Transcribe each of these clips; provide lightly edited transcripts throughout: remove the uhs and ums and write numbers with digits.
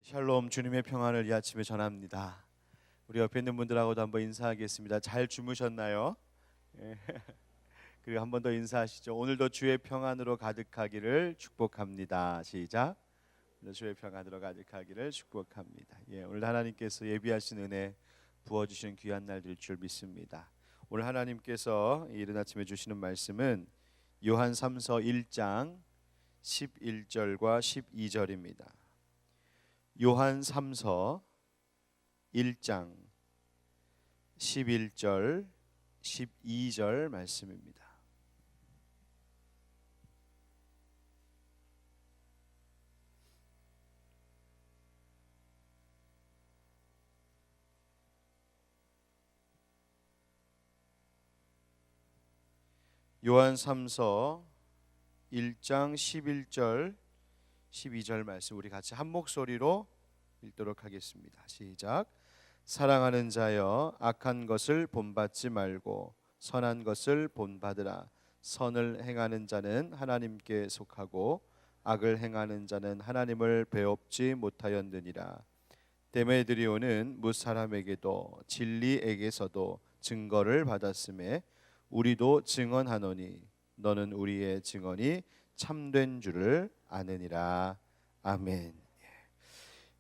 샬롬, 주님의 평안을 이 아침에 전합니다. 우리 옆에 있는 분들하고도 한번 인사하겠습니다. 잘 주무셨나요? 예. 그리고 한 번 더 인사하시죠. 오늘도 주의 평안으로 가득하기를 축복합니다. 시작. 주의 평안으로 가득하기를 축복합니다. 오늘 하나님께서 예비하신 은혜 부어주시는 귀한 날 될 줄 믿습니다. 오늘 하나님께서 이른 아침에 주시는 말씀은 요한 3서 1장 11절과 12절입니다. 요한 3서 1장 11절 12절 말씀입니다. 요한 3서 1장 11절 12절 말씀 우리 같이 한 목소리로 읽도록 하겠습니다. 시작. 사랑하는 자여, 악한 것을 본받지 말고 선한 것을 본받으라. 선을 행하는 자는 하나님께 속하고 악을 행하는 자는 하나님을 배웁지 못하였느니라. 데메드리오는 무사람에게도 진리에게서도 증거를 받았음에 우리도 증언하노니 너는 우리의 증언이 참된 줄을 아느니라. 아멘.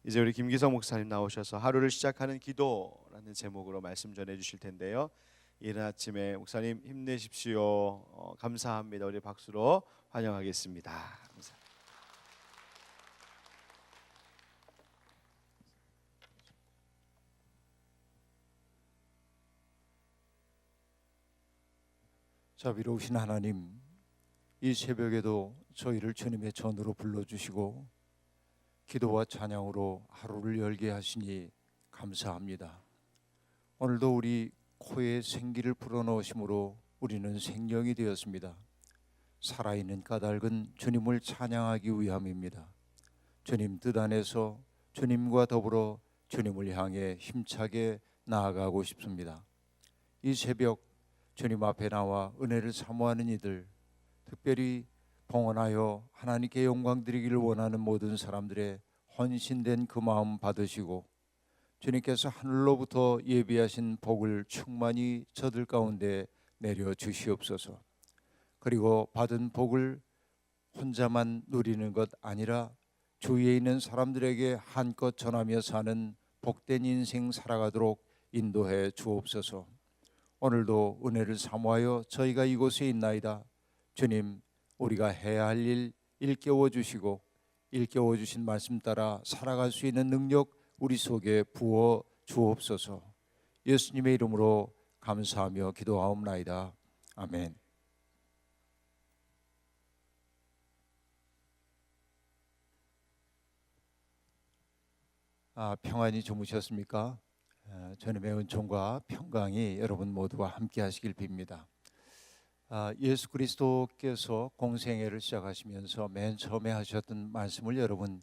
이제 우리 김기성 목사님 나오셔서 하루를 시작하는 기도라는 제목으로 말씀 전해 주실 텐데요. 이른 아침에 목사님 힘내십시오. 감사합니다. 우리 박수로 환영하겠습니다. 감사합니다. 자비로우신 하나님, 이 새벽에도 저희를 주님의 전으로 불러주시고 기도와 찬양으로 하루를 열게 하시니 감사합니다. 오늘도 우리 코에 생기를 불어넣으심으로 우리는 생명이 되었습니다. 살아있는 까닭은 주님을 찬양하기 위함입니다. 주님 뜻 안에서 주님과 더불어 주님을 향해 힘차게 나아가고 싶습니다. 이 새벽 주님 앞에 나와 은혜를 사모하는 이들, 특별히 봉헌하여 하나님께 영광 드리기를 원하는 모든 사람들의 헌신된 그 마음 받으시고 주님께서 하늘로부터 예비하신 복을 충만히 저들 가운데 내려 주시옵소서. 그리고 받은 복을 혼자만 누리는 것 아니라 주위에 있는 사람들에게 한껏 전하며 사는 복된 인생 살아가도록 인도해 주옵소서. 오늘도 은혜를 사모하여 저희가 이곳에 있나이다. 주님, 우리가 해야 할 일 일깨워 주시고 일깨워 주신 말씀 따라 살아갈 수 있는 능력 우리 속에 부어 주옵소서. 예수님의 이름으로 감사하며 기도하옵나이다. 아멘. 평안히 주무셨습니까? 주님의 은총과 평강이 여러분 모두와 함께 하시길 빕니다. 예수 그리스도께서 공생애를 시작하시면서 맨 처음에 하셨던 말씀을 여러분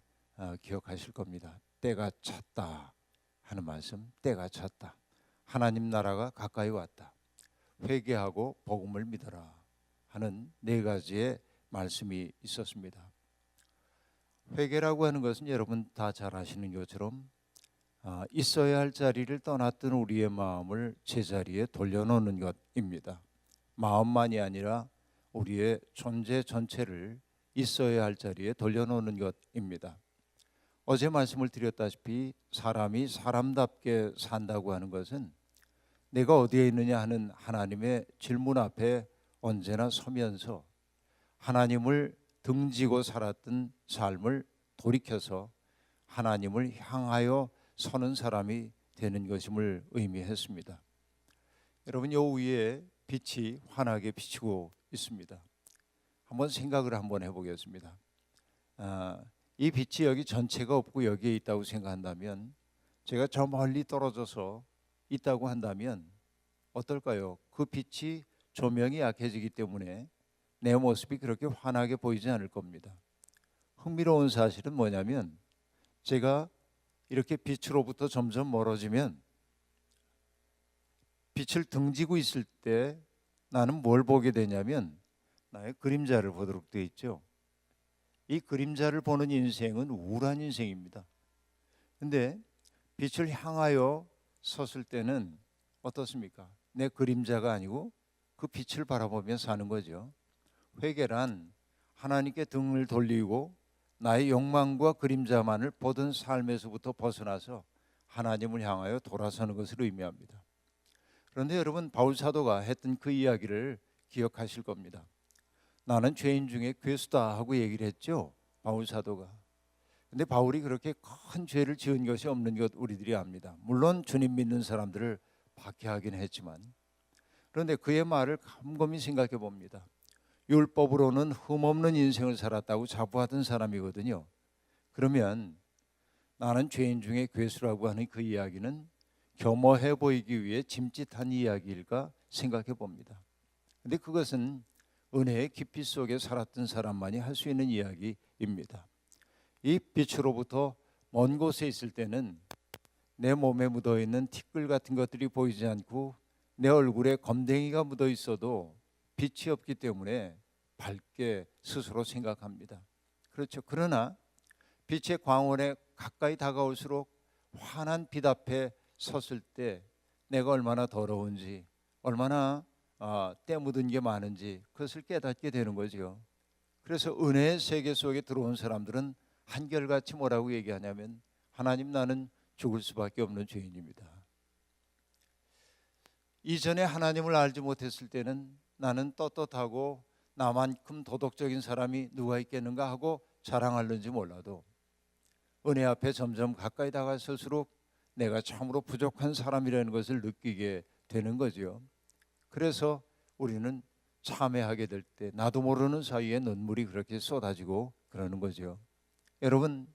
기억하실 겁니다. 때가 찼다 하는 말씀, 때가 찼다. 하나님 나라가 가까이 왔다. 회개하고 복음을 믿어라 하는 네 가지의 말씀이 있었습니다. 회개라고 하는 것은 여러분 다 잘 아시는 것처럼 있어야 할 자리를 떠났던 우리의 마음을 제자리에 돌려놓는 것입니다. 마음만이 아니라 우리의 존재 전체를 있어야 할 자리에 돌려놓는 것입니다. 어제 말씀을 드렸다시피 사람이 사람답게 산다고 하는 것은 내가 어디에 있느냐 하는 하나님의 질문 앞에 언제나 서면서 하나님을 등지고 살았던 삶을 돌이켜서 하나님을 향하여 서는 사람이 되는 것임을 의미했습니다. 여러분, 요 위에 빛이 환하게 비치고 있습니다. 한번 생각을 한번 해보겠습니다. 이 빛이 여기 전체가 없고 여기에 있다고 생각한다면, 제가 저 멀리 떨어져서 있다고 한다면 어떨까요? 그 빛이 조명이 약해지기 때문에 내 모습이 그렇게 환하게 보이지 않을 겁니다. 흥미로운 사실은 뭐냐면, 제가 이렇게 빛으로부터 점점 멀어지면 빛을 등지고 있을 때 나는 뭘 보게 되냐면 나의 그림자를 보도록 되어 있죠. 이 그림자를 보는 인생은 우울한 인생입니다. 근데 빛을 향하여 섰을 때는 어떻습니까? 내 그림자가 아니고 그 빛을 바라보며 사는 거죠. 회개란 하나님께 등을 돌리고 나의 욕망과 그림자만을 보던 삶에서부터 벗어나서 하나님을 향하여 돌아서는 것을 의미합니다. 그런데 여러분, 바울 사도가 했던 그 이야기를 기억하실 겁니다. 나는 죄인 중에 괴수다 하고 얘기를 했죠, 바울 사도가. 근데 바울이 그렇게 큰 죄를 지은 것이 없는 것 우리들이 압니다. 물론 주님 믿는 사람들을 박해하긴 했지만, 그런데 그의 말을 곰곰이 생각해 봅니다. 율법으로는 흠없는 인생을 살았다고 자부하던 사람이거든요. 그러면 나는 죄인 중에 괴수라고 하는 그 이야기는 겸허해 보이기 위해 짐짓한 이야기일까 생각해 봅니다. 근데 그것은 은혜의 깊이 속에 살았던 사람만이 할 수 있는 이야기입니다. 이 빛으로부터 먼 곳에 있을 때는 내 몸에 묻어있는 티끌 같은 것들이 보이지 않고 내 얼굴에 검댕이가 묻어 있어도 빛이 없기 때문에 밝게 스스로 생각합니다. 그렇죠. 그러나 빛의 광원에 가까이 다가올수록 환한 빛 앞에 섰을 때 내가 얼마나 더러운지, 얼마나 때 묻은 게 많은지 그것을 깨닫게 되는 거죠. 그래서 은혜의 세계 속에 들어온 사람들은 한결같이 뭐라고 얘기하냐면, 하나님, 나는 죽을 수밖에 없는 죄인입니다. 이전에 하나님을 알지 못했을 때는 나는 떳떳하고 나만큼 도덕적인 사람이 누가 있겠는가 하고 자랑하는지 몰라도, 은혜 앞에 점점 가까이 다가설수록 내가 참으로 부족한 사람이라는 것을 느끼게 되는 거죠. 그래서 우리는 참회하게 될 때 나도 모르는 사이에 눈물이 그렇게 쏟아지고 그러는 거죠. 여러분,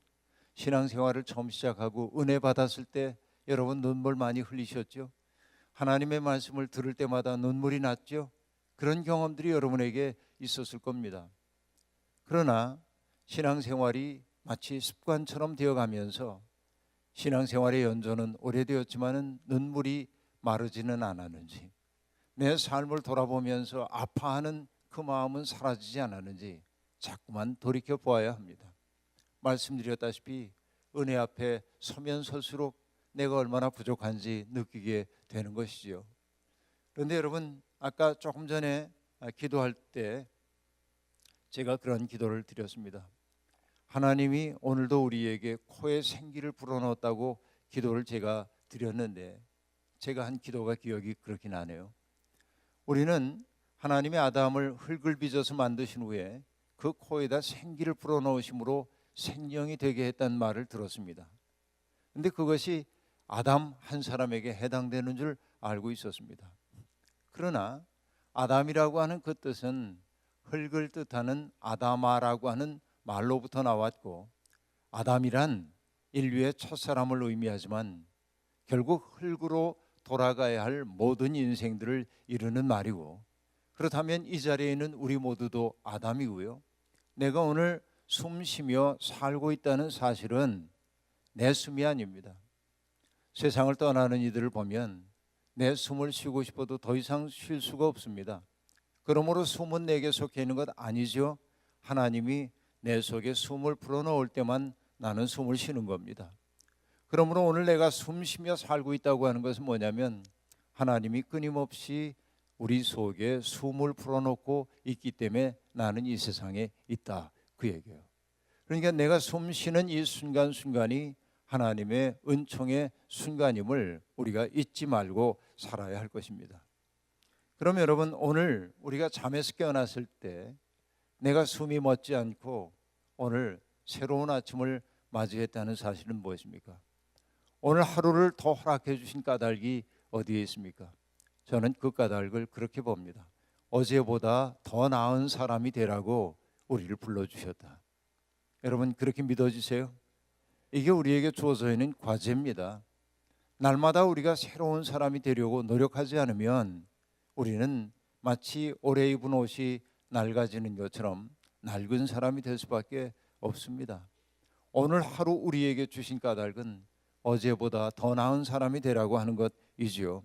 신앙생활을 처음 시작하고 은혜 받았을 때 여러분 눈물 많이 흘리셨죠? 하나님의 말씀을 들을 때마다 눈물이 났죠? 그런 경험들이 여러분에게 있었을 겁니다. 그러나 신앙생활이 마치 습관처럼 되어가면서 신앙생활의 연조는 오래되었지만은 눈물이 마르지는 않았는지, 내 삶을 돌아보면서 아파하는 그 마음은 사라지지 않았는지 자꾸만 돌이켜 보아야 합니다. 말씀드렸다시피 은혜 앞에 서면 설수록 내가 얼마나 부족한지 느끼게 되는 것이지요. 그런데 여러분, 아까 조금 전에 기도할 때 제가 그런 기도를 드렸습니다. 하나님이 오늘도 우리에게 코에 생기를 불어넣었다고 기도를 제가 드렸는데, 제가 한 기도가 기억이 그렇게 나네요. 우리는 하나님의 아담을 흙을 빚어서 만드신 후에 그 코에다 생기를 불어넣으심으로 생명이 되게 했다는 말을 들었습니다. 그런데 그것이 아담 한 사람에게 해당되는 줄 알고 있었습니다. 그러나 아담이라고 하는 그 뜻은 흙을 뜻하는 아다마라고 하는 말로부터 나왔고, 아담이란 인류의 첫사람을 의미하지만 결국 흙으로 돌아가야 할 모든 인생들을 이루는 말이고, 그렇다면 이 자리에 있는 우리 모두도 아담이고요. 내가 오늘 숨 쉬며 살고 있다는 사실은 내 숨이 아닙니다. 세상을 떠나는 이들을 보면 내 숨을 쉬고 싶어도 더 이상 쉴 수가 없습니다. 그러므로 숨은 내게 속해 있는 것 아니죠. 하나님이 내 속에 숨을 불어넣을 때만 나는 숨을 쉬는 겁니다. 그러므로 오늘 내가 숨 쉬며 살고 있다고 하는 것은 뭐냐면, 하나님이 끊임없이 우리 속에 숨을 불어넣고 있기 때문에 나는 이 세상에 있다, 그 얘기예요. 그러니까 내가 숨 쉬는 이 순간순간이 하나님의 은총의 순간임을 우리가 잊지 말고 살아야 할 것입니다. 그럼 여러분, 오늘 우리가 잠에서 깨어났을 때 내가 숨이 멎지 않고 오늘 새로운 아침을 맞이했다는 사실은 무엇입니까? 오늘 하루를 더 허락해 주신 까닭이 어디에 있습니까? 저는 그 까닭을 그렇게 봅니다. 어제보다 더 나은 사람이 되라고 우리를 불러주셨다. 여러분, 그렇게 믿어지세요? 이게 우리에게 주어져 있는 과제입니다. 날마다 우리가 새로운 사람이 되려고 노력하지 않으면 우리는 마치 오래 입은 옷이 낡아지는 것처럼 낡은 사람이 될 수밖에 없습니다. 오늘 하루 우리에게 주신 까닭은 어제보다 더 나은 사람이 되라고 하는 것이지요.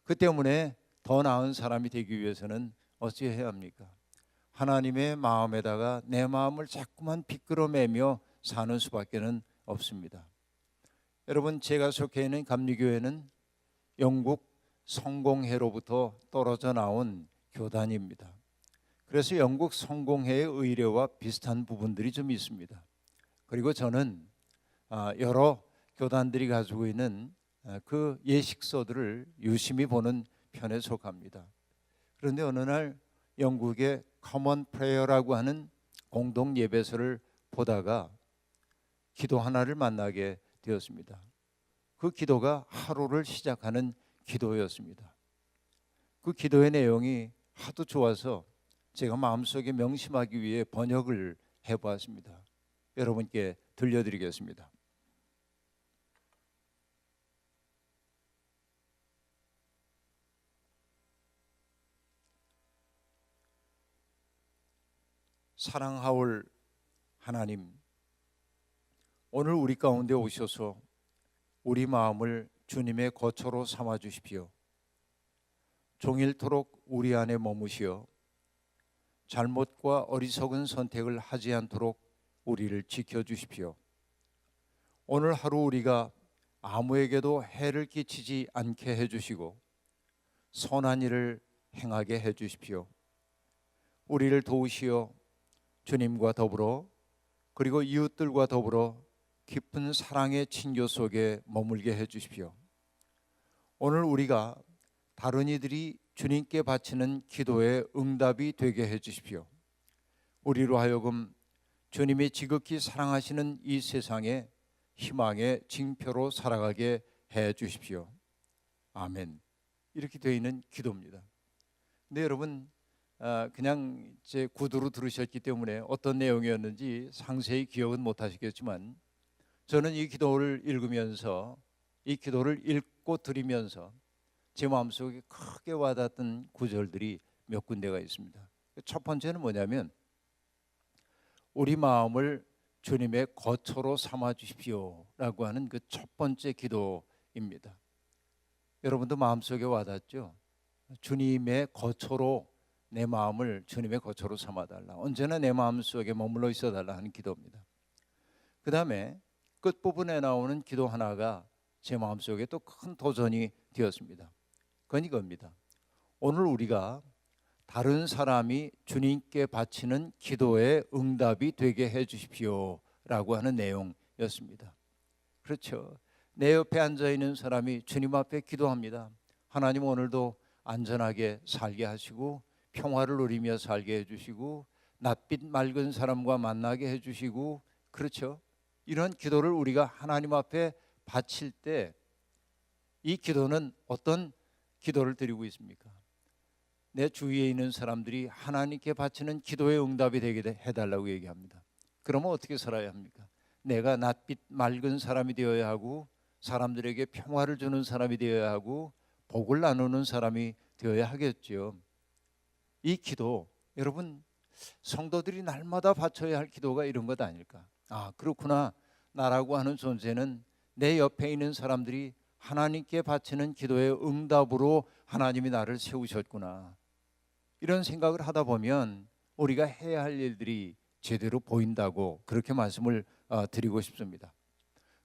그 때문에 더 나은 사람이 되기 위해서는 어찌해야 합니까? 하나님의 마음에다가 내 마음을 자꾸만 비끄러매며 사는 수밖에는 없습니다. 여러분, 제가 속해 있는 감리교회는 영국 성공회로부터 떨어져 나온 교단입니다. 그래서 영국 성공회의 의례와 비슷한 부분들이 좀 있습니다. 그리고 저는 여러 교단들이 가지고 있는 그 예식서들을 유심히 보는 편에 속합니다. 그런데 어느 날 영국의 커먼 프레이어라고 하는 공동 예배서를 보다가 기도 하나를 만나게 되었습니다. 그 기도가 하루를 시작하는 기도였습니다. 그 기도의 내용이 하도 좋아서 제가 마음속에 명심하기 위해 번역을 해보았습니다. 여러분께 들려드리겠습니다. 사랑하올 하나님, 오늘 우리 가운데 오셔서 우리 마음을 주님의 거처로 삼아 주십시오. 종일토록 우리 안에 머무시어 잘못과 어리석은 선택을 하지 않도록 우리를 지켜주십시오. 오늘 하루 우리가 아무에게도 해를 끼치지 않게 해주시고 선한 일을 행하게 해주십시오. 우리를 도우시어 주님과 더불어 그리고 이웃들과 더불어 깊은 사랑의 친교 속에 머물게 해주십시오. 오늘 우리가 다른 이들이 주님께 바치는 기도의 응답이 되게 해주십시오. 우리로 하여금 주님이 지극히 사랑하시는 이 세상에 희망의 징표로 살아가게 해주십시오. 아멘. 이렇게 되어 있는 기도입니다. 근데 여러분, 그냥 제 구두로 들으셨기 때문에 어떤 내용이었는지 상세히 기억은 못하시겠지만, 저는 이 기도를 읽으면서, 이 기도를 읽고 드리면서 제 마음속에 크게 와닿던 구절들이 몇 군데가 있습니다. 첫 번째는 뭐냐면, 우리 마음을 주님의 거처로 삼아 주십시오 라고 하는 그 첫 번째 기도입니다. 여러분도 마음속에 와닿죠? 주님의 거처로 내 마음을 주님의 거처로 삼아달라, 언제나 내 마음속에 머물러 있어달라 하는 기도입니다. 그 다음에 끝부분에 나오는 기도 하나가 제 마음속에 또 큰 도전이 되었습니다. 그건 이겁니다. 오늘 우리가 다른 사람이 주님께 바치는 기도의 응답이 되게 해주십시오 라고 하는 내용이었습니다. 그렇죠. 내 옆에 앉아있는 사람이 주님 앞에 기도합니다. 하나님, 오늘도 안전하게 살게 하시고 평화를 누리며 살게 해주시고 낯빛 맑은 사람과 만나게 해주시고, 그렇죠. 이런 기도를 우리가 하나님 앞에 바칠 때 이 기도는 어떤 기도를 드리고 있습니까? 내 주위에 있는 사람들이 하나님께 바치는 기도의 응답이 되게 해달라고 얘기합니다. 그러면 어떻게 살아야 합니까? 내가 낯빛 맑은 사람이 되어야 하고 사람들에게 평화를 주는 사람이 되어야 하고 복을 나누는 사람이 되어야 하겠죠. 이 기도, 여러분, 성도들이 날마다 바쳐야 할 기도가 이런 것 아닐까? 그렇구나. 나라고 하는 존재는 내 옆에 있는 사람들이 하나님께 바치는 기도의 응답으로 하나님이 나를 세우셨구나. 이런 생각을 하다 보면 우리가 해야 할 일들이 제대로 보인다고 그렇게 말씀을 드리고 싶습니다.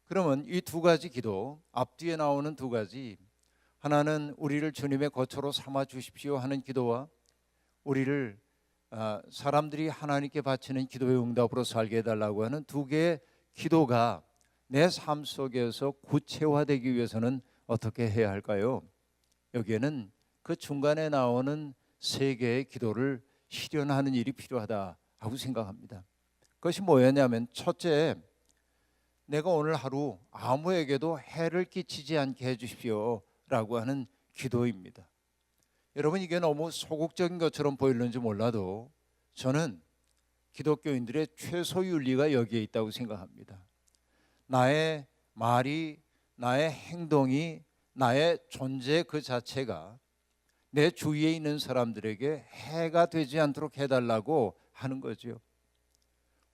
그러면 이 두 가지 기도, 앞뒤에 나오는 두 가지, 하나는 우리를 주님의 거처로 삼아 주십시오 하는 기도와 우리를 사람들이 하나님께 바치는 기도의 응답으로 살게 해달라고 하는 두 개의 기도가 내 삶 속에서 구체화되기 위해서는 어떻게 해야 할까요? 여기에는 그 중간에 나오는 세 개의 기도를 실현하는 일이 필요하다고 생각합니다. 그것이 뭐였냐면, 첫째, 내가 오늘 하루 아무에게도 해를 끼치지 않게 해주십시오 라고 하는 기도입니다. 여러분, 이게 너무 소극적인 것처럼 보이는지 몰라도 저는 기독교인들의 최소 윤리가 여기에 있다고 생각합니다. 나의 말이, 나의 행동이, 나의 존재 그 자체가 내 주위에 있는 사람들에게 해가 되지 않도록 해달라고 하는 거죠.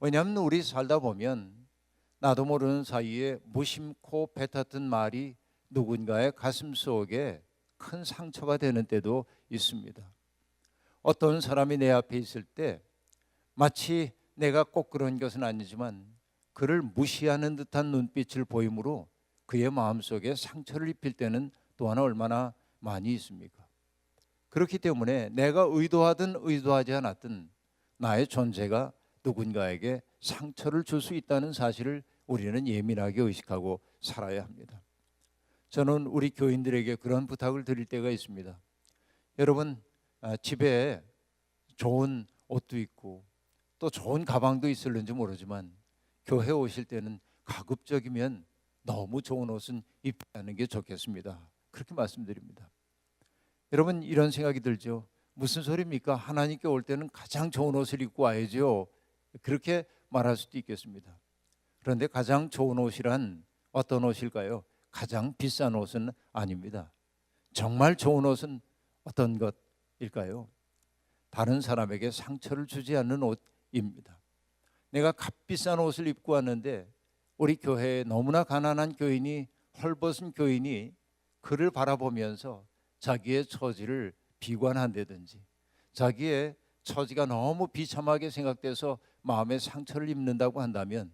왜냐하면 우리 살다 보면 나도 모르는 사이에 무심코 뱉었던 말이 누군가의 가슴 속에 큰 상처가 되는 때도 있습니다. 어떤 사람이 내 앞에 있을 때 마치 내가 꼭 그런 것은 아니지만 그를 무시하는 듯한 눈빛을 보이므로 그의 마음속에 상처를 입힐 때는 또한 얼마나 많이 있습니까? 그렇기 때문에 내가 의도하든 의도하지 않았든 나의 존재가 누군가에게 상처를 줄 수 있다는 사실을 우리는 예민하게 의식하고 살아야 합니다. 저는 우리 교인들에게 그런 부탁을 드릴 때가 있습니다. 여러분, 집에 좋은 옷도 있고 또 좋은 가방도 있을는지 모르지만 교회 오실 때는 가급적이면 너무 좋은 옷은 입지 않는 게 좋겠습니다. 그렇게 말씀드립니다. 여러분, 이런 생각이 들죠. 무슨 소리입니까? 하나님께 올 때는 가장 좋은 옷을 입고 와야죠. 그렇게 말할 수도 있겠습니다. 그런데 가장 좋은 옷이란 어떤 옷일까요? 가장 비싼 옷은 아닙니다. 정말 좋은 옷은 어떤 것일까요? 다른 사람에게 상처를 주지 않는 옷입니다. 내가 값비싼 옷을 입고 왔는데 우리 교회에 너무나 가난한 교인이, 헐벗은 교인이 그를 바라보면서 자기의 처지를 비관한다든지 자기의 처지가 너무 비참하게 생각돼서 마음에 상처를 입는다고 한다면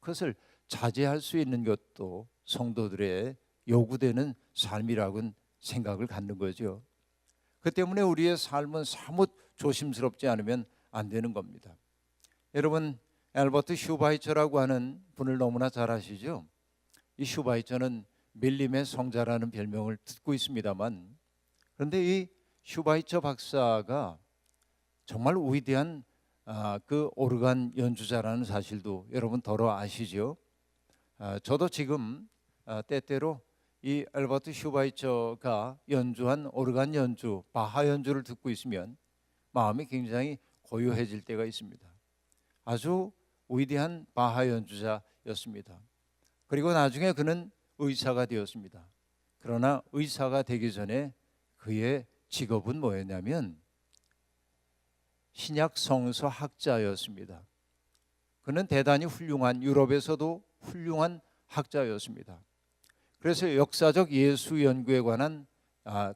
그것을 자제할 수 있는 것도 성도들의 요구되는 삶이라고는 생각을 갖는 거죠. 그 때문에 우리의 삶은 사뭇 조심스럽지 않으면 안 되는 겁니다. 여러분, 앨버트 슈바이처라고 하는 분을 너무나 잘 아시죠? 이 슈바이처는 밀림의 성자라는 별명을 듣고 있습니다만, 그런데 이 슈바이처 박사가 정말 위대한 그 오르간 연주자라는 사실도 여러분 더러 아시죠? 저도 지금 때때로 이 앨버트 슈바이처가 연주한 오르간 연주, 바하 연주를 듣고 있으면 마음이 굉장히 고요해질 때가 있습니다. 아주 위대한 바하 연주자였습니다. 그리고 나중에 그는 의사가 되었습니다. 그러나 의사가 되기 전에 그의 직업은 뭐였냐면 신약 성서 학자였습니다. 그는 대단히 훌륭한, 유럽에서도 훌륭한 학자였습니다. 그래서 역사적 예수 연구에 관한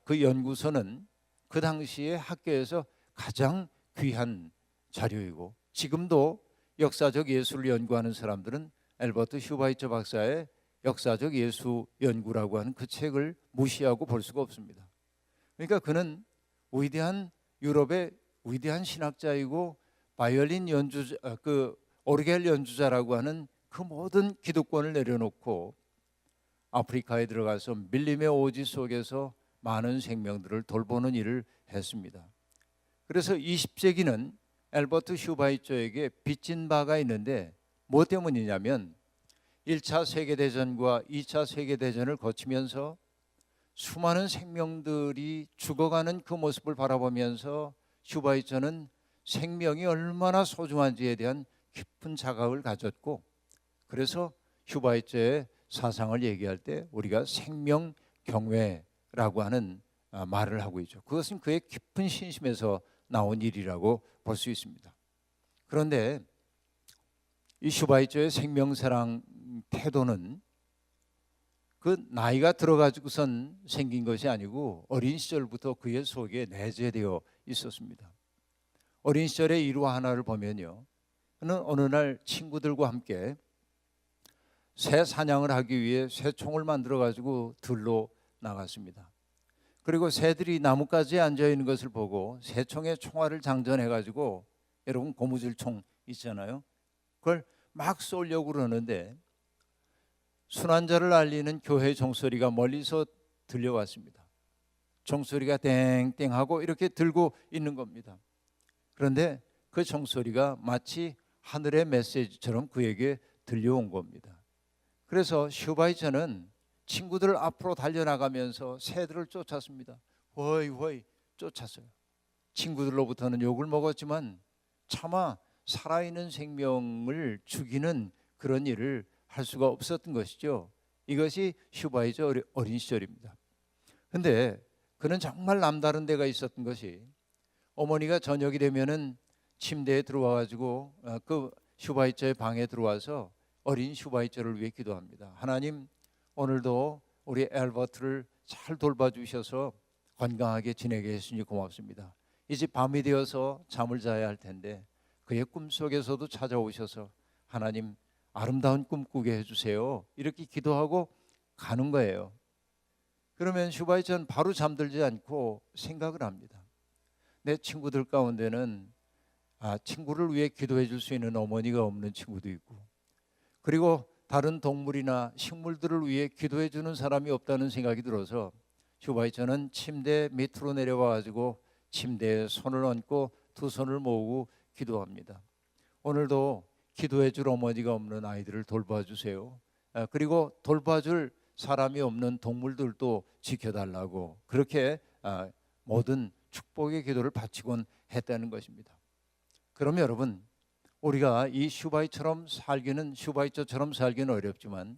그 연구서는 그 당시에 학계에서 가장 귀한 자료이고, 지금도 역사적 예수를 연구하는 사람들은 앨버트 슈바이처 박사의 역사적 예수 연구라고 하는 그 책을 무시하고 볼 수가 없습니다. 그러니까 그는 위대한 유럽의 위대한 신학자이고 바이올린 연주자, 그 오르겔 연주자라고 하는 그 모든 기득권을 내려놓고 아프리카에 들어가서 밀림의 오지 속에서 많은 생명들을 돌보는 일을 했습니다. 그래서 20세기는 앨버트 슈바이처에게 빚진 바가 있는데 뭐 때문이냐면 1차 세계대전과 2차 세계대전을 거치면서 수많은 생명들이 죽어가는 그 모습을 바라보면서 슈바이처는 생명이 얼마나 소중한지에 대한 깊은 자각을 가졌고, 그래서 슈바이처의 사상을 얘기할 때 우리가 생명 경외라고 하는 말을 하고 있죠. 그것은 그의 깊은 신심에서 나온 일이라고 볼 수 있습니다. 그런데 이 슈바이처의 생명사랑 태도는 그 나이가 들어가지고선 생긴 것이 아니고 어린 시절부터 그의 속에 내재되어 있었습니다. 어린 시절의 일화 하나를 보면요, 그는 어느 날 친구들과 함께 새 사냥을 하기 위해 새총을 만들어 가지고 들로 나갔습니다. 그리고 새들이 나뭇가지에 앉아 있는 것을 보고 새총의 총알을 장전해 가지고, 여러분 고무줄 총 있잖아요, 그걸 막 쏘려고 그러는데 순환자를 알리는 교회 종소리가 멀리서 들려왔습니다. 종소리가 땡땡하고 이렇게 들고 있는 겁니다. 그런데 그 종소리가 마치 하늘의 메시지처럼 그에게 들려온 겁니다. 그래서 슈바이처는 친구들 앞으로 달려나가면서 새들을 쫓았습니다. 허이 쫓았어요. 친구들로부터는 욕을 먹었지만 차마 살아있는 생명을 죽이는 그런 일을 할 수가 없었던 것이죠. 이것이 슈바이처 어린 시절입니다. 그런데 그는 정말 남다른 데가 있었던 것이, 어머니가 저녁이 되면은 침대에 들어와 가지고 그 슈바이처의 방에 들어와서 어린 슈바이처를 위해 기도합니다. 하나님, 오늘도 우리 앨버트를 잘 돌봐주셔서 건강하게 지내게 해주시니 고맙습니다. 이제 밤이 되어서 잠을 자야 할 텐데 그의 꿈속에서도 찾아오셔서 하나님 아름다운 꿈 꾸게 해주세요. 이렇게 기도하고 가는 거예요. 그러면 슈바이처는 바로 잠들지 않고 생각을 합니다. 내 친구들 가운데는 친구를 위해 기도해 줄 수 있는 어머니가 없는 친구도 있고, 그리고 다른 동물이나 식물들을 위해 기도해 주는 사람이 없다는 생각이 들어서 슈바이처는 침대 밑으로 내려와 가지고 침대에 손을 얹고 두 손을 모으고 기도합니다. 오늘도 기도해 줄 어머니가 없는 아이들을 돌봐주세요. 그리고 돌봐줄 사람이 없는 동물들도 지켜달라고, 그렇게 모든 축복의 기도를 바치곤 했다는 것입니다. 그럼 여러분, 우리가 이 슈바이처럼 살기는 어렵지만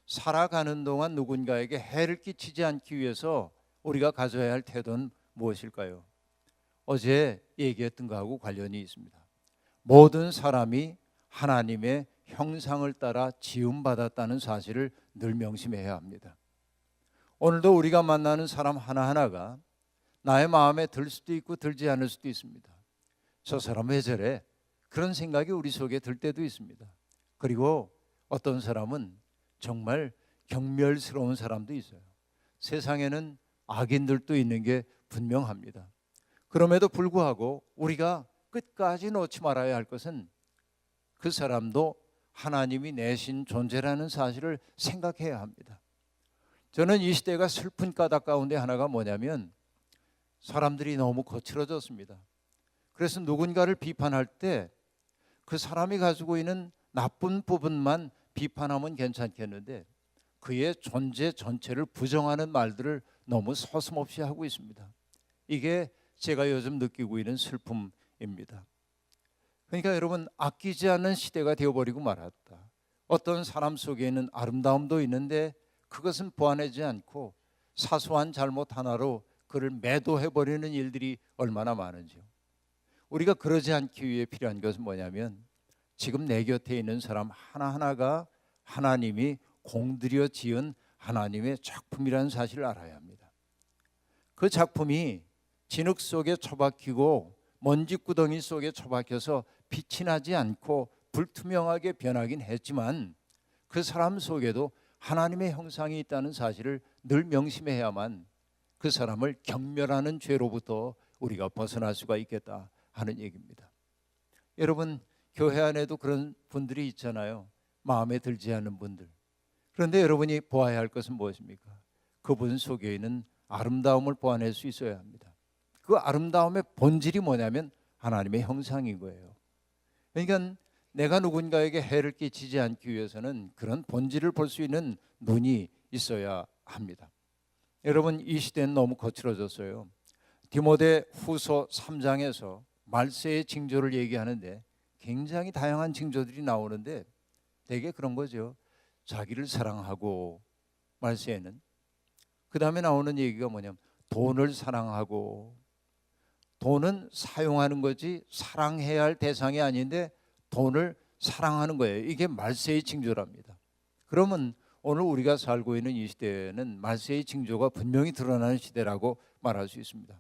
살아가는 동안 누군가에게 해를 끼치지 않기 위해서 우리가 가져야 할 태도는 무엇일까요? 어제 얘기했던 거하고 관련이 있습니다. 모든 사람이 하나님의 형상을 따라 지음받았다는 사실을 늘 명심해야 합니다. 오늘도 우리가 만나는 사람 하나하나가 나의 마음에 들 수도 있고 들지 않을 수도 있습니다. 저 사람 왜 저래? 그런 생각이 우리 속에 들 때도 있습니다. 그리고 어떤 사람은 정말 경멸스러운 사람도 있어요. 세상에는 악인들도 있는 게 분명합니다. 그럼에도 불구하고 우리가 끝까지 놓지 말아야 할 것은 그 사람도 하나님이 내신 존재라는 사실을 생각해야 합니다. 저는 이 시대가 슬픈 까닭 가운데 하나가 뭐냐면 사람들이 너무 거칠어졌습니다. 그래서 누군가를 비판할 때 그 사람이 가지고 있는 나쁜 부분만 비판하면 괜찮겠는데 그의 존재 전체를 부정하는 말들을 너무 서슴없이 하고 있습니다. 이게 제가 요즘 느끼고 있는 슬픔입니다. 그러니까 여러분, 아끼지 않는 시대가 되어버리고 말았다. 어떤 사람 속에는 아름다움도 있는데 그것은 보완하지 않고 사소한 잘못 하나로 그를 매도해버리는 일들이 얼마나 많은지요. 우리가 그러지 않기 위해 필요한 것은 뭐냐면 지금 내 곁에 있는 사람 하나하나가 하나님이 공들여 지은 하나님의 작품이라는 사실을 알아야 합니다. 그 작품이 진흙 속에 처박히고 먼지구덩이 속에 처박혀서 빛이 나지 않고 불투명하게 변하긴 했지만 그 사람 속에도 하나님의 형상이 있다는 사실을 늘 명심해야만 그 사람을 경멸하는 죄로부터 우리가 벗어날 수가 있겠다 하는 얘기입니다. 여러분, 교회 안에도 그런 분들이 있잖아요. 마음에 들지 않는 분들. 그런데 여러분이 보아야 할 것은 무엇입니까? 그분 속에 있는 아름다움을 보아낼 수 있어야 합니다. 그 아름다움의 본질이 뭐냐면 하나님의 형상인 거예요. 그러니까 내가 누군가에게 해를 끼치지 않기 위해서는 그런 본질을 볼 수 있는 눈이 있어야 합니다. 여러분, 이 시대는 너무 거칠어졌어요. 디모데 후서 3장에서 말세의 징조를 얘기하는데 굉장히 다양한 징조들이 나오는데 되게 그런 거죠. 자기를 사랑하고, 말세에는 그 다음에 나오는 얘기가 뭐냐면 돈을 사랑하고, 돈은 사용하는 거지 사랑해야 할 대상이 아닌데 돈을 사랑하는 거예요. 이게 말세의 징조랍니다. 그러면 오늘 우리가 살고 있는 이 시대에는 말세의 징조가 분명히 드러나는 시대라고 말할 수 있습니다.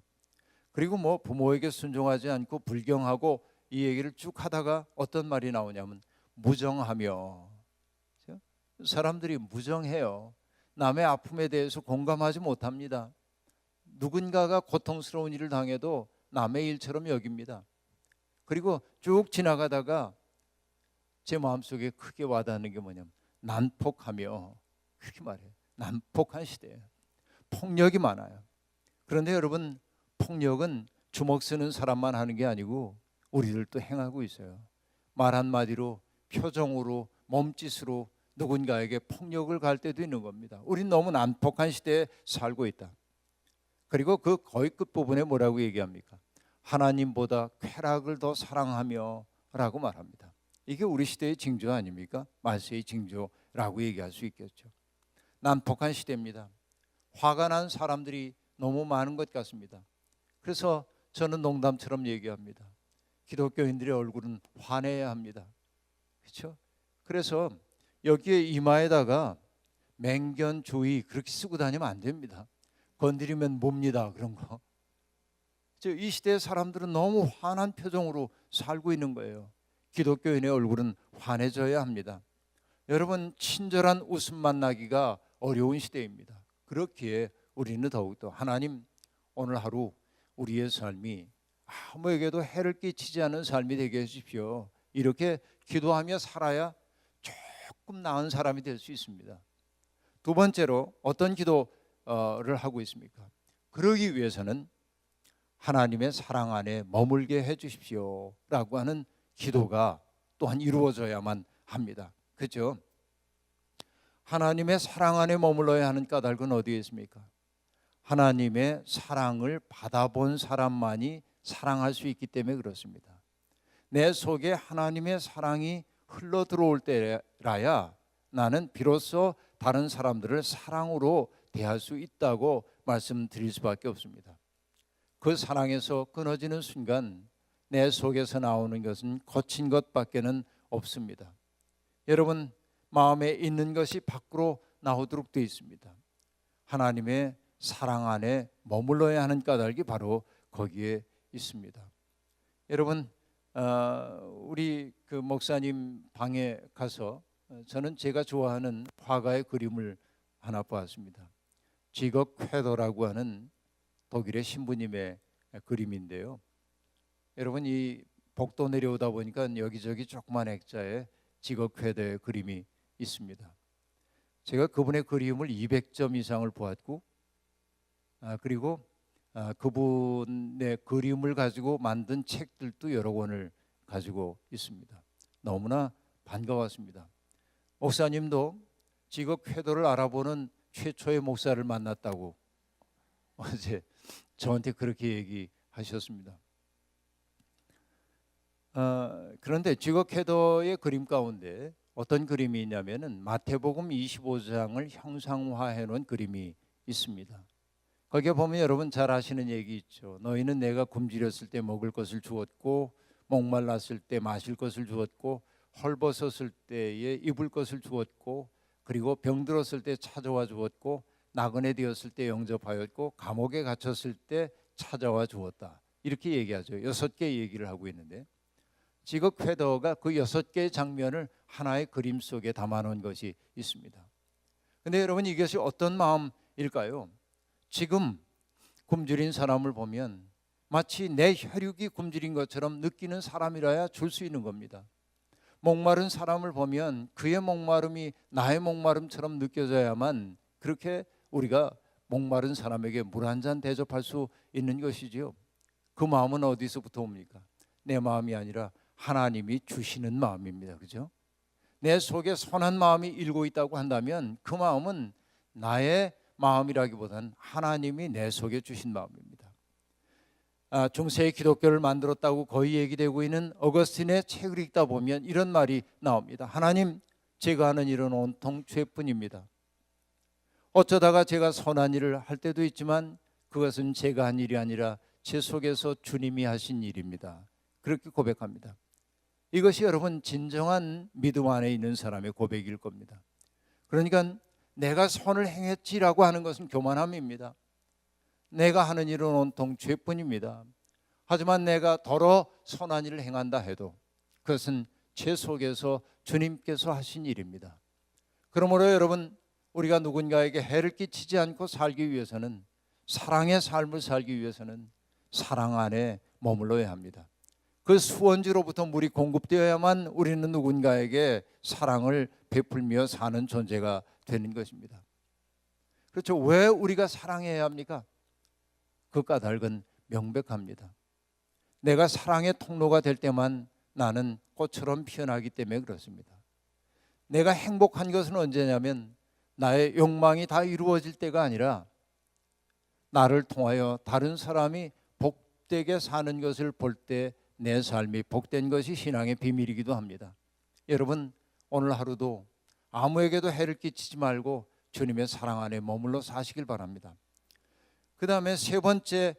그리고 뭐 부모에게 순종하지 않고 불경하고 이 얘기를 쭉 하다가 어떤 말이 나오냐면 무정하며, 사람들이 무정해요. 남의 아픔에 대해서 공감하지 못합니다. 누군가가 고통스러운 일을 당해도 남의 일처럼 여깁니다. 그리고 쭉 지나가다가 제 마음속에 크게 와닿는 게 뭐냐면 난폭하며, 그렇게 말해요. 난폭한 시대예요. 폭력이 많아요. 그런데 여러분, 폭력은 주먹 쓰는 사람만 하는 게 아니고 우리들도 행하고 있어요. 말 한마디로, 표정으로, 몸짓으로 누군가에게 폭력을 가할 때도 있는 겁니다. 우린 너무 난폭한 시대에 살고 있다. 그리고 그 거의 끝부분에 뭐라고 얘기합니까? 하나님보다 쾌락을 더 사랑하며 라고 말합니다. 이게 우리 시대의 징조 아닙니까? 말세의 징조라고 얘기할 수 있겠죠. 난폭한 시대입니다. 화가 난 사람들이 너무 많은 것 같습니다. 그래서 저는 농담처럼 얘기합니다. 기독교인들의 얼굴은 환해야 합니다. 그렇죠? 그래서 여기에 이마에다가 맹견조이 그렇게 쓰고 다니면 안 됩니다. 건드리면 뭡니다, 그런 거. 이 시대의 사람들은 너무 환한 표정으로 살고 있는 거예요. 기독교인의 얼굴은 환해져야 합니다. 여러분, 친절한 웃음 만나기가 어려운 시대입니다. 그렇기에 우리는 더욱더 하나님, 오늘 하루 우리의 삶이 아무에게도 해를 끼치지 않는 삶이 되게 해주십시오. 이렇게 기도하며 살아야 조금 나은 사람이 될 수 있습니다. 두 번째로 어떤 기도를 하고 있습니까? 그러기 위해서는 하나님의 사랑 안에 머물게 해주십시오 라고 하는 기도가 또한 이루어져야만 합니다. 그렇죠? 하나님의 사랑 안에 머물러야 하는 까닭은 어디에 있습니까? 하나님의 사랑을 받아본 사람만이 사랑할 수 있기 때문에 그렇습니다. 내 속에 하나님의 사랑이 흘러 들어올 때라야 나는 비로소 다른 사람들을 사랑으로 대할 수 있다고 말씀드릴 수밖에 없습니다. 그 사랑에서 끊어지는 순간 내 속에서 나오는 것은 거친 것밖에는 없습니다. 여러분, 마음에 있는 것이 밖으로 나오도록 되어 있습니다. 하나님의 사랑 안에 머물러야 하는 까닭이 바로 거기에 있습니다. 여러분, 우리 그 목사님 방에 가서 저는 제가 좋아하는 화가의 그림을 하나 보았습니다. 지거 쾌더라고 하는 독일의 신부님의 그림인데요. 여러분, 이 복도 내려오다 보니까 여기저기 조그만 액자에 지거 쾌더의 그림이 있습니다. 제가 그분의 그림을 200점 이상을 보았고, 그리고 그분의 그림을 가지고 만든 책들도 여러 권을 가지고 있습니다. 너무나 반가웠습니다. 목사님도 지거 쾌더를 알아보는 최초의 목사를 만났다고 어제 저한테 그렇게 얘기하셨습니다. 그런데 지거 쾌더의 그림 가운데 어떤 그림이 있냐면은 마태복음 25장을 형상화해 놓은 그림이 있습니다. 거기에 보면 여러분 잘 아시는 얘기 있죠. 너희는 내가 굶주렸을 때 먹을 것을 주었고, 목말랐을 때 마실 것을 주었고, 헐벗었을 때에 입을 것을 주었고, 그리고 병들었을 때 찾아와 주었고, 나그네 되었을 때 영접하였고, 감옥에 갇혔을 때 찾아와 주었다. 이렇게 얘기하죠. 6개 얘기를 하고 있는데, 지거 쾌더가 그 6개의 장면을 하나의 그림 속에 담아놓은 것이 있습니다. 그런데 여러분, 이것이 어떤 마음일까요? 지금 굶주린 사람을 보면 마치 내 혈육이 굶주린 것처럼 느끼는 사람이라야 줄 수 있는 겁니다. 목마른 사람을 보면 그의 목마름이 나의 목마름처럼 느껴져야만 그렇게 우리가 목마른 사람에게 물 한 잔 대접할 수 있는 것이지요. 그 마음은 어디서부터 옵니까? 내 마음이 아니라 하나님이 주시는 마음입니다. 그죠? 내 속에 선한 마음이 일고 있다고 한다면 그 마음은 나의 마음이라기보다는 하나님이 내 속에 주신 마음입니다. 중세의 기독교를 만들었다고 거의 얘기되고 있는 어거스틴의 책을 읽다 보면 이런 말이 나옵니다. 하나님, 제가 하는 일은 온통 죄뿐입니다. 어쩌다가 제가 선한 일을 할 때도 있지만 그것은 제가 한 일이 아니라 제 속에서 주님이 하신 일입니다. 그렇게 고백합니다. 이것이 여러분 진정한 믿음 안에 있는 사람의 고백일 겁니다. 그러니까 내가 선을 행했지라고 하는 것은 교만함입니다. 내가 하는 일은 온통 죄뿐입니다. 하지만 내가 더러 선한 일을 행한다 해도 그것은 제 속에서 주님께서 하신 일입니다. 그러므로 여러분, 우리가 누군가에게 해를 끼치지 않고 살기 위해서는, 사랑의 삶을 살기 위해서는 사랑 안에 머물러야 합니다. 그 수원지로부터 물이 공급되어야만 우리는 누군가에게 사랑을 베풀며 사는 존재가 되는 것입니다. 그렇죠. 왜 우리가 사랑해야 합니까? 그 까닭은 명백합니다. 내가 사랑의 통로가 될 때만 나는 꽃처럼 피어나기 때문에 그렇습니다. 내가 행복한 것은 언제냐면 나의 욕망이 다 이루어질 때가 아니라 나를 통하여 다른 사람이 복되게 사는 것을 볼 때 내 삶이 복된 것이 신앙의 비밀이기도 합니다. 여러분, 오늘 하루도 아무에게도 해를 끼치지 말고 주님의 사랑 안에 머물러 사시길 바랍니다. 그 다음에 세 번째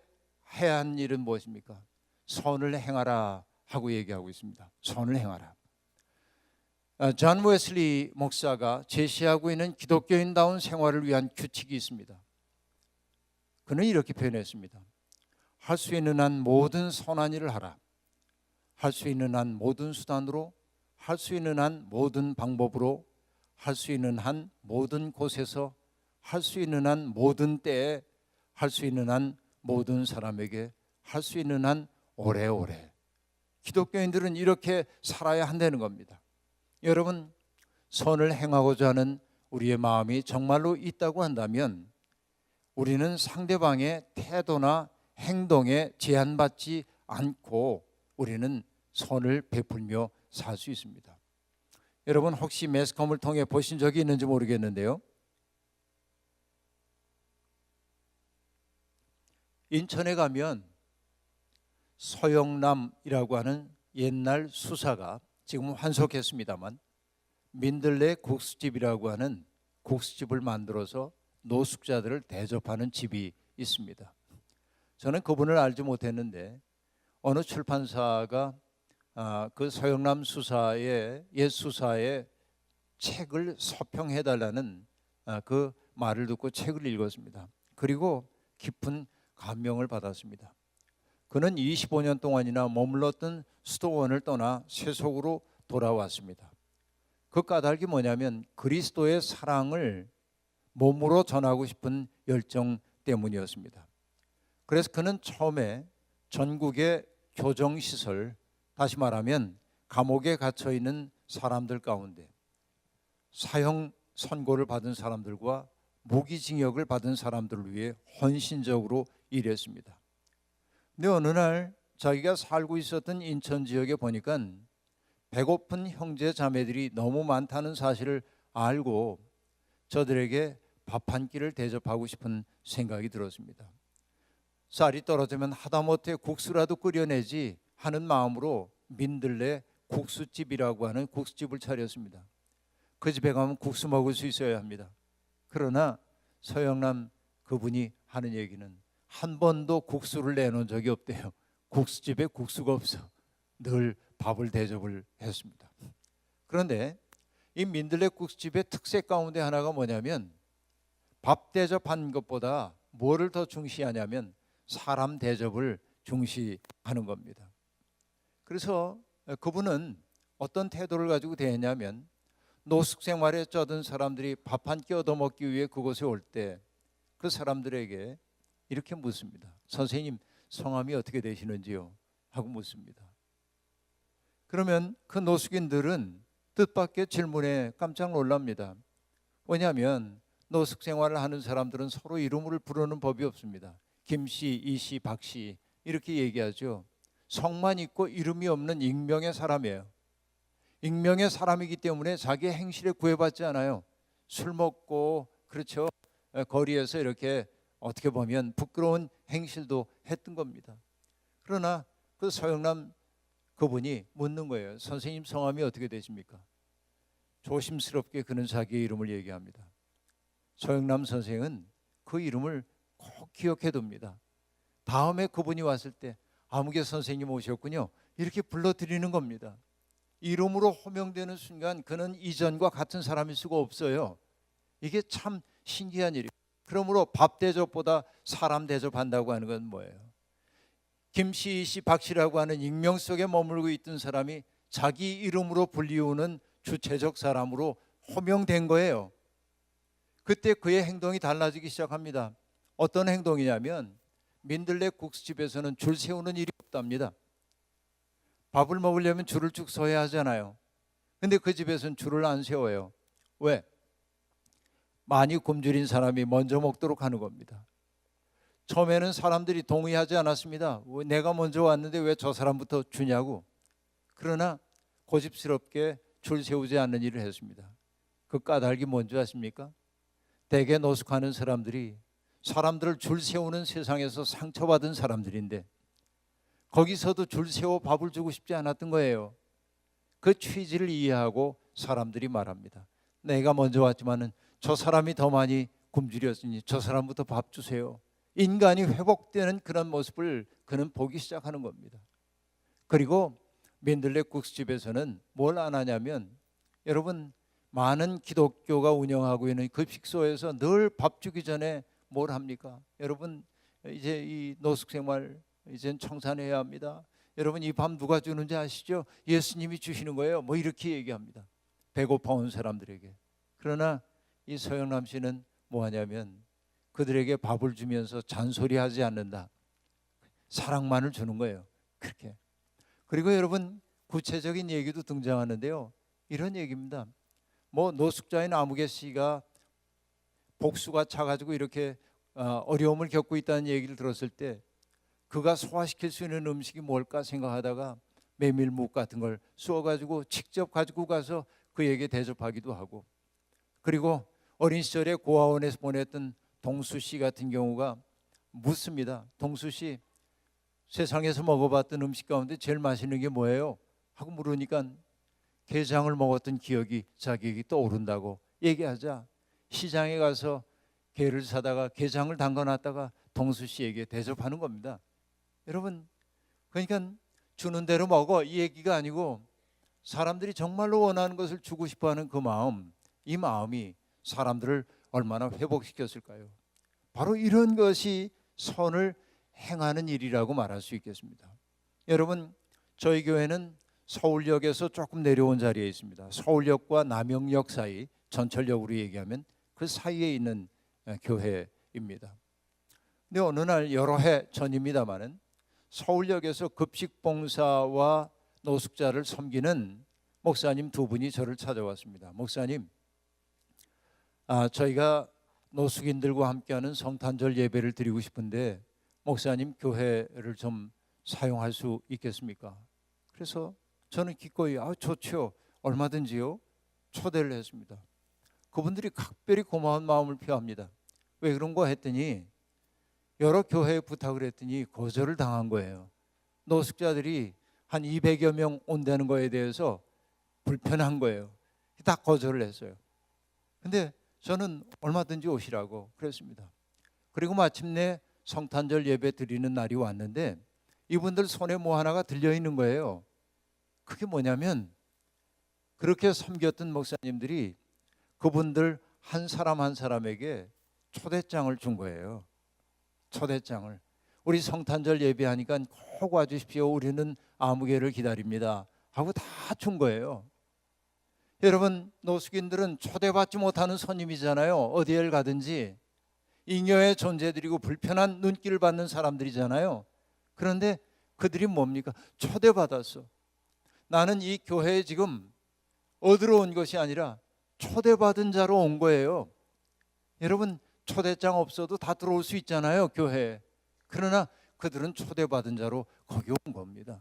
해야 하는 일은 무엇입니까? 선을 행하라 하고 얘기하고 있습니다. 선을 행하라. 존 웨슬리 목사가 제시하고 있는 기독교인다운 생활을 위한 규칙이 있습니다. 그는 이렇게 표현했습니다. 할 수 있는 한 모든 선한 일을 하라. 할 수 있는 한 모든 수단으로, 할 수 있는 한 모든 방법으로, 할 수 있는 한 모든 곳에서 할 수 있는 한 모든 때에 할 수 있는 한 모든 사람에게 할 수 있는 한 오래오래. 기독교인들은 이렇게 살아야 한다는 겁니다. 여러분, 선을 행하고자 하는 우리의 마음이 정말로 있다고 한다면 우리는 상대방의 태도나 행동에 제한받지 않고 우리는 선을 베풀며 살 수 있습니다. 여러분, 혹시 매스컴을 통해 보신 적이 있는지 모르겠는데요, 인천에 가면 서영남이라고 하는 옛날 수사가 지금 환속했습니다만 민들레 국수집이라고 하는 국수집을 만들어서 노숙자들을 대접하는 집이 있습니다. 저는 그분을 알지 못했는데 어느 출판사가 그 서영남 수사의 옛 수사의 책을 서평해달라는 그 말을 듣고 책을 읽었습니다. 그리고 깊은 감명을 받았습니다. 그는 25년 동안이나 머물렀던 수도원을 떠나 세속으로 돌아왔습니다. 그 까닭이 뭐냐면 그리스도의 사랑을 몸으로 전하고 싶은 열정 때문이었습니다. 그래서 그는 처음에 전국의 교정시설, 다시 말하면 감옥에 갇혀 있는 사람들 가운데 사형 선고를 받은 사람들과 무기징역을 받은 사람들을 위해 헌신적으로 일했습니다. 근데 어느 날 자기가 살고 있었던 인천 지역에 보니까 배고픈 형제 자매들이 너무 많다는 사실을 알고 저들에게 밥 한 끼를 대접하고 싶은 생각이 들었습니다. 쌀이 떨어지면 하다못해 국수라도 끓여내지 하는 마음으로 민들레 국수집이라고 하는 국수집을 차렸습니다. 그 집에 가면 국수 먹을 수 있어야 합니다. 그러나 서영남 그분이 하는 얘기는 한 번도 국수를 내놓은 적이 없대요. 국수집에 국수가 없어. 늘 밥을 대접을 했습니다. 그런데 이 민들레 국수집의 특색 가운데 하나가 뭐냐면 밥 대접하는 것보다 뭐를 더 중시하냐면 사람 대접을 중시하는 겁니다. 그래서 그분은 어떤 태도를 가지고 대했냐면 노숙 생활에 쩌든 사람들이 밥 한 끼 얻어먹기 위해 그곳에 올 때 그 사람들에게 이렇게 묻습니다. 선생님, 성함이 어떻게 되시는지요? 하고 묻습니다. 그러면 그 노숙인들은 뜻밖의 질문에 깜짝 놀랍니다. 왜냐하면 노숙 생활을 하는 사람들은 서로 이름을 부르는 법이 없습니다. 김씨, 이씨, 박씨 이렇게 얘기하죠. 성만 있고 이름이 없는 익명의 사람이에요. 익명의 사람이기 때문에 자기의 행실에 구애받지 않아요. 술 먹고 그렇죠. 거리에서 이렇게 어떻게 보면 부끄러운 행실도 했던 겁니다. 그러나 그 서영남 그분이 묻는 거예요. 선생님 성함이 어떻게 되십니까? 조심스럽게 그는 자기의 이름을 얘기합니다. 서영남 선생은 그 이름을 꼭 기억해 둡니다. 다음에 그분이 왔을 때 아무개 선생님 오셨군요. 이렇게 불러드리는 겁니다. 이름으로 호명되는 순간 그는 이전과 같은 사람일 수가 없어요. 이게 참 신기한 일이에요. 그러므로 밥 대접보다 사람 대접한다고 하는 건 뭐예요? 김씨, 이씨, 박씨라고 하는 익명 속에 머물고 있던 사람이 자기 이름으로 불리우는 주체적 사람으로 호명된 거예요. 그때 그의 행동이 달라지기 시작합니다. 어떤 행동이냐면 민들레 국수집에서는 줄 세우는 일이 없답니다. 밥을 먹으려면 줄을 쭉 서야 하잖아요. 근데 그 집에서는 줄을 안 세워요. 왜? 많이 굶주린 사람이 먼저 먹도록 하는 겁니다. 처음에는 사람들이 동의하지 않았습니다. 내가 먼저 왔는데 왜 저 사람부터 주냐고. 그러나 고집스럽게 줄 세우지 않는 일을 했습니다. 그 까닭이 뭔지 아십니까? 대개 노숙하는 사람들이 사람들을 줄 세우는 세상에서 상처받은 사람들인데 거기서도 줄 세워 밥을 주고 싶지 않았던 거예요. 그 취지를 이해하고 사람들이 말합니다. 내가 먼저 왔지만은 저 사람이 더 많이 굶주렸으니 저 사람부터 밥 주세요. 인간이 회복되는 그런 모습을 그는 보기 시작하는 겁니다. 그리고 민들레 국수집에서는 뭘 안 하냐면 여러분 많은 기독교가 운영하고 있는 급식소에서 늘 밥 주기 전에 뭘 합니까? 여러분 이제 이 노숙 생활 이젠 청산해야 합니다. 여러분 이 밥 누가 주는지 아시죠? 예수님이 주시는 거예요. 뭐 이렇게 얘기합니다. 배고파 온 사람들에게. 그러나 이 서영남 씨는 뭐하냐면 그들에게 밥을 주면서 잔소리하지 않는다. 사랑만을 주는 거예요. 그렇게. 그리고 여러분 구체적인 얘기도 등장하는데요. 이런 얘기입니다. 뭐 노숙자인 아무개 씨가 복수가 차가지고 이렇게 어려움을 겪고 있다는 얘기를 들었을 때 그가 소화시킬 수 있는 음식이 뭘까 생각하다가 메밀묵 같은 걸 쏘가지고 직접 가지고 가서 그에게 대접하기도 하고, 그리고 어린 시절에 고아원에서 보냈던 동수 씨 같은 경우가 묻습니다. 동수 씨, 세상에서 먹어봤던 음식 가운데 제일 맛있는 게 뭐예요? 하고 물으니까 게장을 먹었던 기억이 자기에게 떠오른다고 얘기하자 시장에 가서 게를 사다가 게장을 담가놨다가 동수 씨에게 대접하는 겁니다. 여러분, 그러니까 주는 대로 먹어 이 얘기가 아니고 사람들이 정말로 원하는 것을 주고 싶어하는 그 마음, 이 마음이 사람들을 얼마나 회복시켰을까요? 바로 이런 것이 선을 행하는 일이라고 말할 수 있겠습니다. 여러분, 저희 교회는 서울역에서 조금 내려온 자리에 있습니다. 서울역과 남영역 사이, 전철역으로 얘기하면 그 사이에 있는 교회입니다. 근데 어느 날 여러 해 전입니다마는 서울역에서 급식봉사와 노숙자를 섬기는 목사님 두 분이 저를 찾아왔습니다. 목사님, 저희가 노숙인들과 함께하는 성탄절 예배를 드리고 싶은데 목사님 교회를 좀 사용할 수 있겠습니까? 그래서 저는 기꺼이 좋죠, 얼마든지요, 초대를 했습니다. 그분들이 각별히 고마운 마음을 표합니다. 왜 그런가 했더니 여러 교회에 부탁을 했더니 거절을 당한 거예요. 노숙자들이 한 200여 명 온다는 거에 대해서 불편한 거예요. 다 거절을 했어요. 근데 저는 얼마든지 오시라고 그랬습니다. 그리고 마침내 성탄절 예배 드리는 날이 왔는데 이분들 손에 뭐 하나가 들려 있는 거예요. 그게 뭐냐면 그렇게 섬겼던 목사님들이 그분들 한 사람 한 사람에게 초대장을 준 거예요. 초대장을. 우리 성탄절 예배하니까 꼭 와주십시오. 우리는 아무개를 기다립니다. 하고 다 준 거예요. 여러분, 노숙인들은 초대받지 못하는 손님이잖아요. 어디에 가든지 잉여의 존재들이고 불편한 눈길을 받는 사람들이잖아요. 그런데 그들이 뭡니까? 초대받았어. 나는 이 교회에 지금 얻으러 온 것이 아니라 초대받은 자로 온 거예요. 여러분, 초대장 없어도 다 들어올 수 있잖아요, 교회에. 그러나 그들은 초대받은 자로 거기 온 겁니다.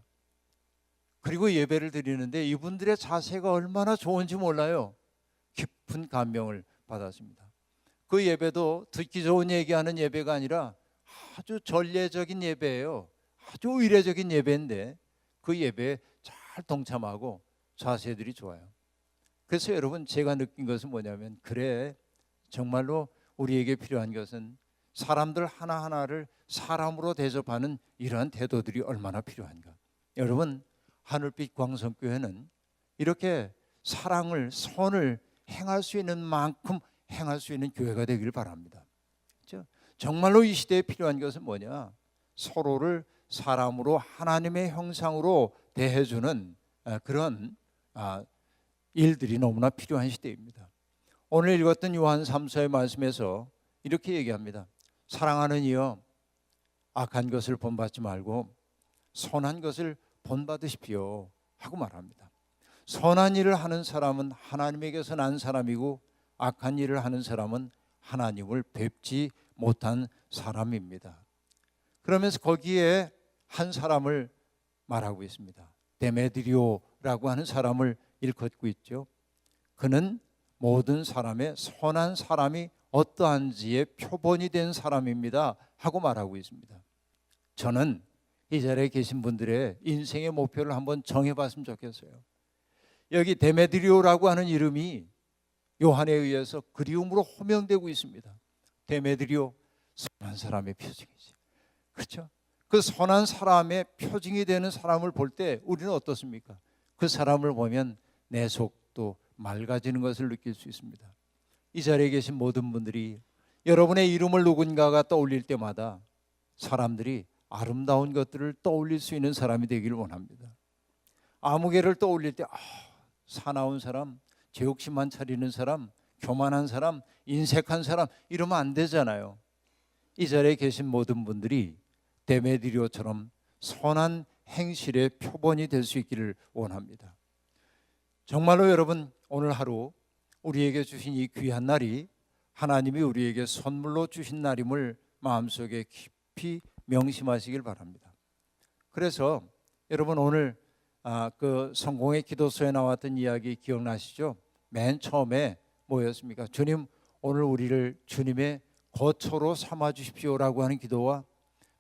그리고 예배를 드리는데 이분들의 자세가 얼마나 좋은지 몰라요. 깊은 감명을 받았습니다. 그 예배도 듣기 좋은 얘기하는 예배가 아니라 아주 전례적인 예배예요. 아주 의례적인 예배인데 그 예배에 잘 동참하고 자세들이 좋아요. 그래서 여러분, 제가 느낀 것은 뭐냐면, 그래, 정말로 우리에게 필요한 것은 사람들 하나하나를 사람으로 대접하는 이러한 태도들이 얼마나 필요한가. 여러분, 하늘빛 광성교회는 이렇게 사랑을, 선을 행할 수 있는 만큼 행할 수 있는 교회가 되기를 바랍니다. 그렇죠? 정말로 이 시대에 필요한 것은 뭐냐? 서로를 사람으로 하나님의 형상으로 대해주는 그런 일들이 너무나 필요한 시대입니다. 오늘 읽었던 요한 3서의 말씀에서 이렇게 얘기합니다. 사랑하는 이여, 악한 것을 본받지 말고 선한 것을 본받으십시오 하고 말합니다. 선한 일을 하는 사람은 하나님에게서 난 사람이고 악한 일을 하는 사람은 하나님을 뵙지 못한 사람입니다. 그러면서 거기에 한 사람을 말하고 있습니다. 데메드리오라고 하는 사람을 일컫고 있죠. 그는 모든 사람의 선한 사람이 어떠한지의 표본이 된 사람입니다 하고 말하고 있습니다. 저는 이 자리에 계신 분들의 인생의 목표를 한번 정해봤으면 좋겠어요. 여기 데메드리오라고 하는 이름이 요한에 의해서 그리움으로 호명되고 있습니다. 데메드리오, 선한 사람의 표징이지. 그렇죠? 그 선한 사람의 표징이 되는 사람을 볼 때 우리는 어떻습니까? 그 사람을 보면 내 속도 맑아지는 것을 느낄 수 있습니다. 이 자리에 계신 모든 분들이 여러분의 이름을 누군가가 떠올릴 때마다 사람들이 아름다운 것들을 떠올릴 수 있는 사람이 되기를 원합니다. 아무개를 떠올릴 때 사나운 사람, 죄욕심만 차리는 사람, 교만한 사람, 인색한 사람 이러면 안 되잖아요. 이 자리에 계신 모든 분들이 데메드리오처럼 선한 행실의 표본이 될 수 있기를 원합니다. 정말로 여러분, 오늘 하루 우리에게 주신 이 귀한 날이 하나님이 우리에게 선물로 주신 날임을 마음속에 깊이 명심하시길 바랍니다. 그래서 여러분, 오늘 그 성공의 기도서에 나왔던 이야기 기억나시죠? 맨 처음에 뭐였습니까? 주님, 오늘 우리를 주님의 거처로 삼아 주십시오라고 하는 기도와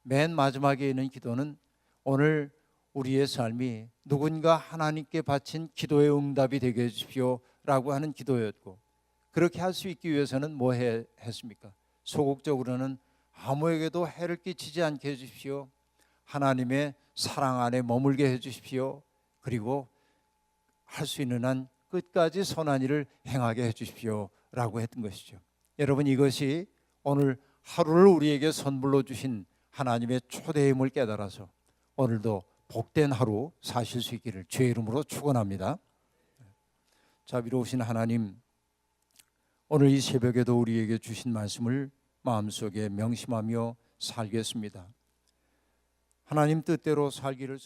맨 마지막에 있는 기도는 오늘 우리의 삶이 누군가 하나님께 바친 기도의 응답이 되게 해주십시오라고 하는 기도였고, 그렇게 할 수 있기 위해서는 뭐 했습니까? 소극적으로는 아무에게도 해를 끼치지 않게 해주십시오, 하나님의 사랑 안에 머물게 해주십시오, 그리고 할 수 있는 한 끝까지 선한 일을 행하게 해주십시오 라고 했던 것이죠. 여러분, 이것이 오늘 하루를 우리에게 선물로 주신 하나님의 초대임을 깨달아서 오늘도 복된 하루 사실 수 있기를 주의 이름으로 축원합니다. 자비로우신 하나님, 오늘 이 새벽에도 우리에게 주신 말씀을 마음속에 명심하며 살겠습니다. 하나님 뜻대로 살기를